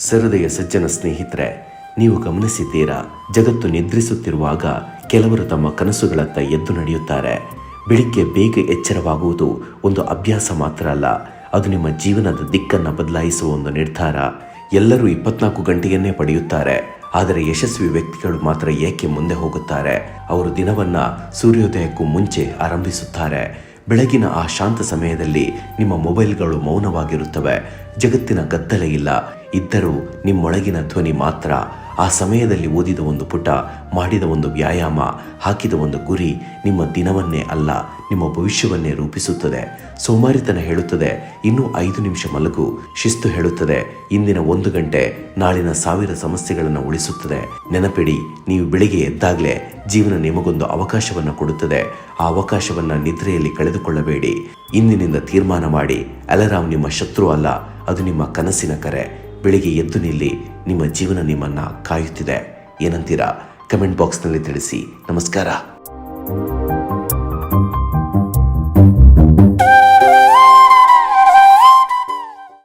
ಸಹೃದಯ ಸಜ್ಜನ ಸ್ನೇಹಿತರೆ, ನೀವು ಗಮನಿಸಿದ್ದೀರಾ? ಜಗತ್ತು ನಿದ್ರಿಸುತ್ತಿರುವಾಗ ಕೆಲವರು ತಮ್ಮ ಕನಸುಗಳತ್ತ ಎದ್ದು ನಡೆಯುತ್ತಾರೆ. ಬೆಳಿಗ್ಗೆ ಬೇಗ ಎಚ್ಚರವಾಗುವುದು ಒಂದು ಅಭ್ಯಾಸ ಮಾತ್ರ ಅಲ್ಲ, ಅದು ನಿಮ್ಮ ಜೀವನದ ದಿಕ್ಕನ್ನು ಬದಲಾಯಿಸುವ ಒಂದು ನಿರ್ಧಾರ. ಎಲ್ಲರೂ 24 ಗಂಟೆಯನ್ನೇ ಪಡೆಯುತ್ತಾರೆ, ಆದರೆ ಯಶಸ್ವಿ ವ್ಯಕ್ತಿಗಳು ಮಾತ್ರ ಏಕೆ ಮುಂದೆ ಹೋಗುತ್ತಾರೆ? ಅವರು ದಿನವನ್ನು ಸೂರ್ಯೋದಯಕ್ಕೂ ಮುಂಚೆ ಆರಂಭಿಸುತ್ತಾರೆ. ಬೆಳಗಿನ ಆ ಶಾಂತ ಸಮಯದಲ್ಲಿ ನಿಮ್ಮ ಮೊಬೈಲ್ಗಳು ಮೌನವಾಗಿರುತ್ತವೆ. ಜಗತ್ತಿನ ಗದ್ದಲ ಇಲ್ಲ, ಇದ್ದರೂ ನಿಮ್ಮೊಳಗಿನ ಧ್ವನಿ ಮಾತ್ರ. ಆ ಸಮಯದಲ್ಲಿ ಓದಿದ ಒಂದು ಪುಟ, ಮಾಡಿದ ಒಂದು ವ್ಯಾಯಾಮ, ಹಾಕಿದ ಒಂದು ಗುರಿ ನಿಮ್ಮ ದಿನವನ್ನೇ ಅಲ್ಲ, ನಿಮ್ಮ ಭವಿಷ್ಯವನ್ನೇ ರೂಪಿಸುತ್ತದೆ. ಸೋಮಾರಿತನ ಹೇಳುತ್ತದೆ ಇನ್ನೂ 5 ನಿಮಿಷ ಮಲಗು. ಶಿಸ್ತು ಹೇಳುತ್ತದೆ ಇಂದಿನ 1 ಗಂಟೆ ನಾಳಿನ 1000 ಸಮಸ್ಯೆಗಳನ್ನು ಉಳಿಸುತ್ತದೆ. ನೆನಪಿಡಿ, ನೀವು ಬೆಳಿಗ್ಗೆ ಎದ್ದಾಗಲೇ ಜೀವನ ನಿಮಗೊಂದು ಅವಕಾಶವನ್ನು ಕೊಡುತ್ತದೆ. ಆ ಅವಕಾಶವನ್ನು ನಿದ್ರೆಯಲ್ಲಿ ಕಳೆದುಕೊಳ್ಳಬೇಡಿ. ಇಂದಿನಿಂದ ತೀರ್ಮಾನ ಮಾಡಿ, ಅಲಾರಾಮ್ ನಿಮ್ಮ ಶತ್ರು ಅಲ್ಲ, ಅದು ನಿಮ್ಮ ಕನಸಿನ ಕರೆ. ಬೆಳಿಗ್ಗೆ ಎದ್ದು ನಿಲ್ಲಿ, ನಿಮ್ಮ ಜೀವನ ನಿಮ್ಮನ್ನು ಕಾಯುತ್ತಿದೆ. ಏನಂತೀರಾ? ಕಮೆಂಟ್ ಬಾಕ್ಸ್ನಲ್ಲಿ ತಿಳಿಸಿ. ನಮಸ್ಕಾರ.